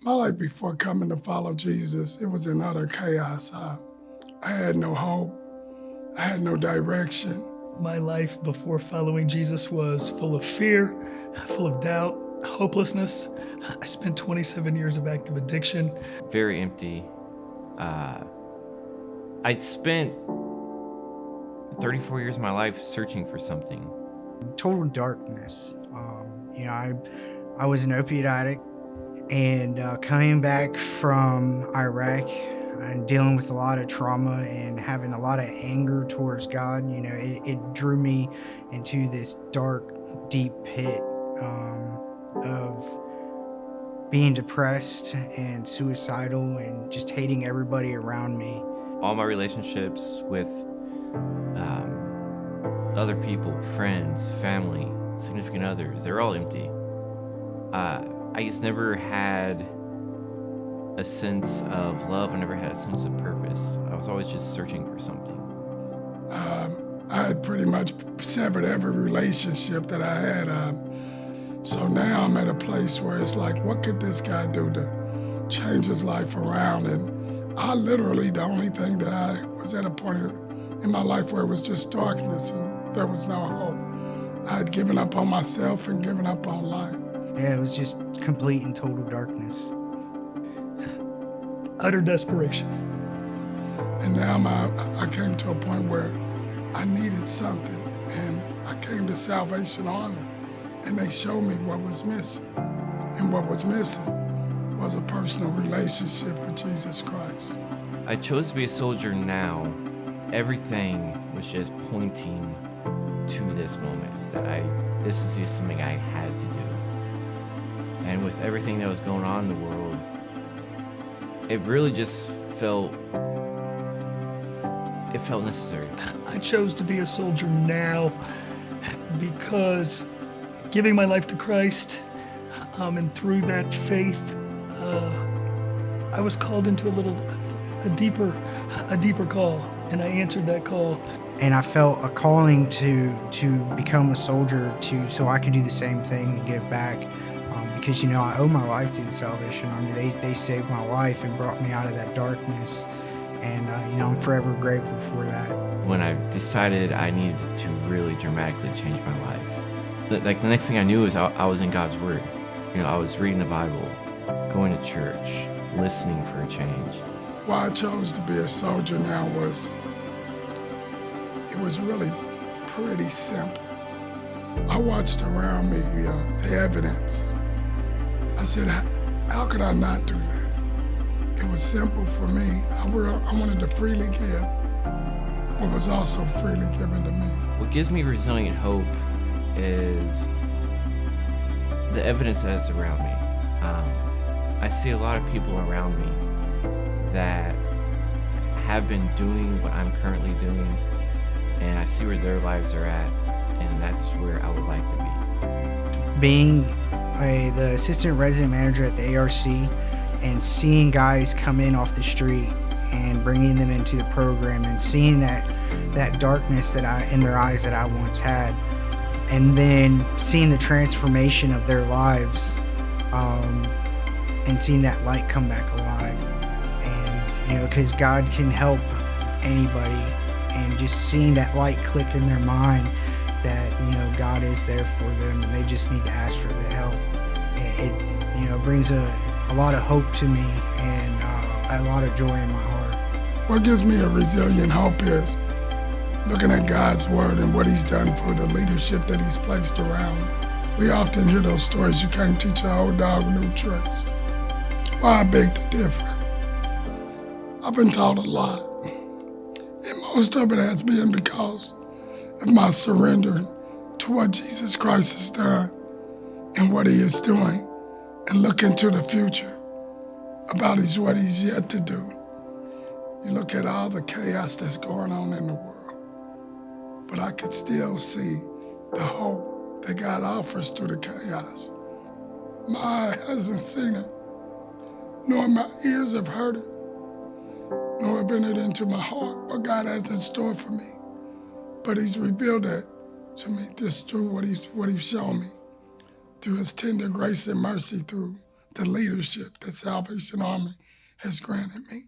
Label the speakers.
Speaker 1: My life before coming to follow Jesus, it was in utter chaos. I had no hope. I had no direction.
Speaker 2: My life before following Jesus was full of fear, full of doubt, hopelessness. I spent 27 years of active addiction.
Speaker 3: Very empty. I spent 34 years of my life searching for something.
Speaker 4: Total darkness. I was an opiate addict, and coming back from Iraq and dealing with a lot of trauma and having a lot of anger towards God, it drew me into this dark, deep pit of being depressed and suicidal and just hating everybody around me.
Speaker 3: All my relationships with other people, friends, family, significant others, they're all empty. I just never had a sense of love. I never had a sense of purpose. I was always just searching for something.
Speaker 1: I had pretty much severed every relationship that I had. So now I'm at a place where it's like, what could this guy do to change his life around? And I literally, the only thing that I was at a point in my life where it was just darkness and there was no hope. I had given up on myself and given up on life.
Speaker 4: Yeah, it was just complete and total darkness.
Speaker 2: Utter desperation.
Speaker 1: And now I came to a point where I needed something, and I came to Salvation Army, and they showed me what was missing. And what was missing was a personal relationship with Jesus Christ.
Speaker 3: I chose to be a soldier now. Everything was just pointing to this moment, that this is just something I had to do. And with everything that was going on in the world, it really just felt necessary.
Speaker 2: I chose to be a soldier now because giving my life to Christ, and through that faith, I was called into a deeper call, and I answered that call.
Speaker 4: And I felt a calling to become a soldier so I could do the same thing and give back. Because, I owe my life to the Salvation Army. They saved my life and brought me out of that darkness. And, I'm forever grateful for that.
Speaker 3: When I decided I needed to really dramatically change my life, like the next thing I knew is I was in God's Word. I was reading the Bible, going to church, listening for a change.
Speaker 1: Why I chose to be a soldier now it was really pretty simple. I watched around me the evidence. I said, how could I not do that? It was simple for me. I wanted to freely give what was also freely given to me.
Speaker 3: What gives me resilient hope is the evidence that's around me. I see a lot of people around me that have been doing what I'm currently doing, and I see where their lives are at, and that's where I would like to be.
Speaker 4: Being the assistant resident manager at the ARC and seeing guys come in off the street and bringing them into the program and seeing that darkness in their eyes that I once had, and then seeing the transformation of their lives, and seeing that light come back alive. And because God can help anybody, and just seeing that light click in their mind that God is there for them, and they just need to ask for the help. It brings a lot of hope to me and a lot of joy in my heart.
Speaker 1: What gives me a resilient hope is looking at God's Word and what He's done for the leadership that He's placed around me. We often hear those stories, you can't teach an old dog new tricks. Well, I beg to differ. I've been taught a lot, and most of it has been because of my surrendering to what Jesus Christ has done and what He is doing, and looking to the future about what He's yet to do. You look at all the chaos that's going on in the world, but I could still see the hope that God offers through the chaos. My eye hasn't seen it, nor my ears have heard it, nor have entered into my heart what God has in store for me. But He's revealed that to me, this through what He's shown me, through His tender grace and mercy, through the leadership that Salvation Army has granted me.